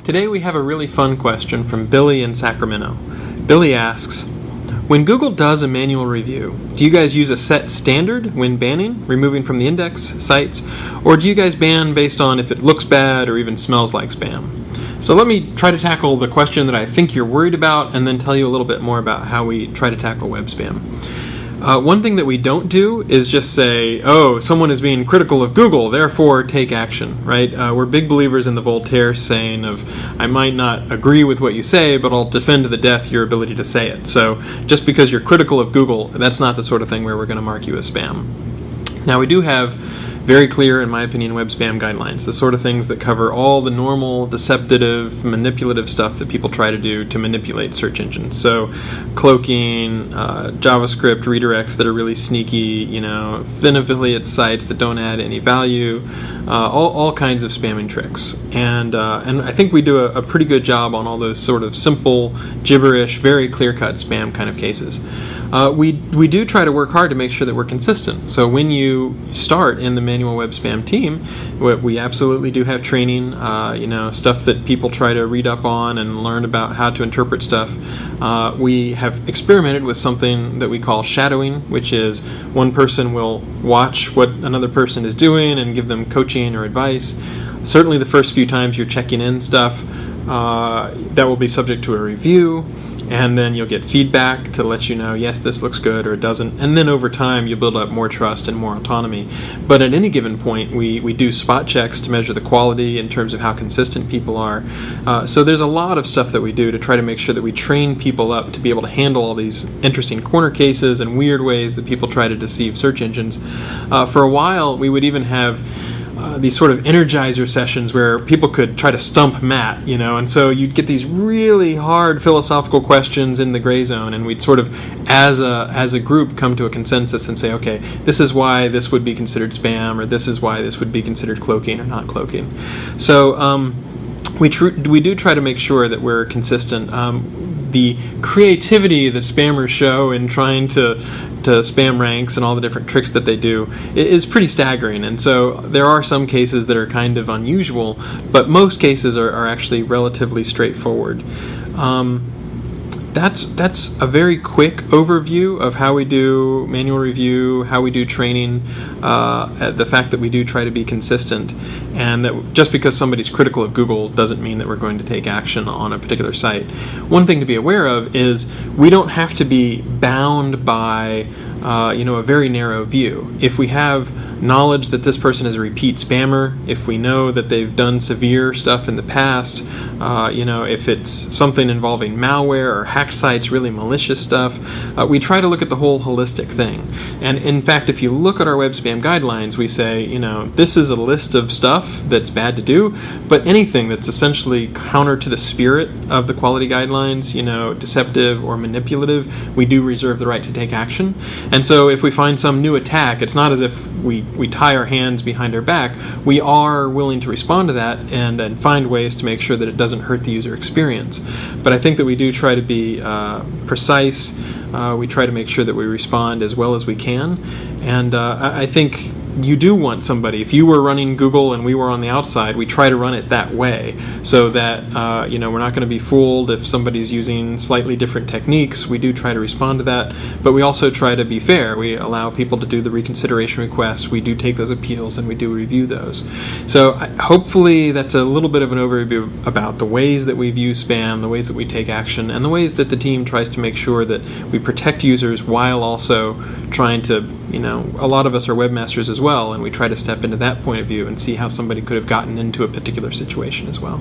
Today we have a really fun question from Billy in Sacramento. Billy asks, when Google does a manual review, do you guys use a set standard when banning, removing from the index sites, or do you guys ban based on if it looks bad or even smells like spam? So let me try to tackle the question that I think you're worried about and then tell you a little bit more about how we try to tackle web spam. One thing that we don't do is just say, oh, someone is being critical of Google, therefore take action, right? We're big believers in the Voltaire saying of, I might not agree with what you say, but I'll defend to the death your ability to say it. So just because you're critical of Google, that's not the sort of thing where we're going to mark you as spam. Now we do have very clear, in my opinion, web spam guidelines, the sort of things that cover all the normal, deceptive, manipulative stuff that people try to do to manipulate search engines. So cloaking, JavaScript redirects that are really sneaky, thin affiliate sites that don't add any value, all kinds of spamming tricks. And I think we do a pretty good job on all those sort of simple, gibberish, very clear-cut spam kind of cases. We do try to work hard to make sure that we're consistent. So when you start in the manual web spam team, we absolutely do have training, stuff that people try to read up on and learn about how to interpret stuff. We have experimented with something that we call shadowing, which is one person will watch what another person is doing and give them coaching or advice. Certainly the first few times you're checking in stuff, that will be subject to a review. And then you'll get feedback to let you know, yes, this looks good or it doesn't. And then over time, you build up more trust and more autonomy. But at any given point, we do spot checks to measure the quality in terms of how consistent people are. So there's a lot of stuff that we do to try to make sure that we train people up to be able to handle all these interesting corner cases and weird ways that people try to deceive search engines. For a while, we would even have these sort of energizer sessions where people could try to stump Matt, and so you'd get these really hard philosophical questions in the gray zone, and we'd sort of, as a group, come to a consensus and say, okay, this is why this would be considered spam, or this is why this would be considered cloaking or not cloaking. So we do try to make sure that we're consistent. The creativity that spammers show in trying to spam ranks and all the different tricks that they do is pretty staggering, and so there are some cases that are kind of unusual, but most cases are actually relatively straightforward. That's a very quick overview of how we do manual review, how we do training, the fact that we do try to be consistent, and that just because somebody's critical of Google doesn't mean that we're going to take action on a particular site. One thing to be aware of is we don't have to be bound by a very narrow view. If we have knowledge that this person is a repeat spammer, if we know that they've done severe stuff in the past, if it's something involving malware or hacked sites, really malicious stuff, we try to look at the whole holistic thing. And in fact, if you look at our web spam guidelines, we say, this is a list of stuff that's bad to do, but anything that's essentially counter to the spirit of the quality guidelines, deceptive or manipulative, we do reserve the right to take action. And so if we find some new attack, it's not as if we tie our hands behind our back. We are willing to respond to that and find ways to make sure that it doesn't hurt the user experience. But I think that we do try to be precise. We try to make sure that we respond as well as we can. And I think you do want somebody, if you were running Google and we were on the outside, we try to run it that way so that we're not going to be fooled if somebody's using slightly different techniques. We do try to respond to that, but we also try to be fair. We allow people to do the reconsideration requests. We do take those appeals and we do review those. So hopefully that's a little bit of an overview about the ways that we view spam, the ways that we take action, and the ways that the team tries to make sure that we protect users while also trying to, a lot of us are webmasters as well, and we try to step into that point of view and see how somebody could have gotten into a particular situation as well.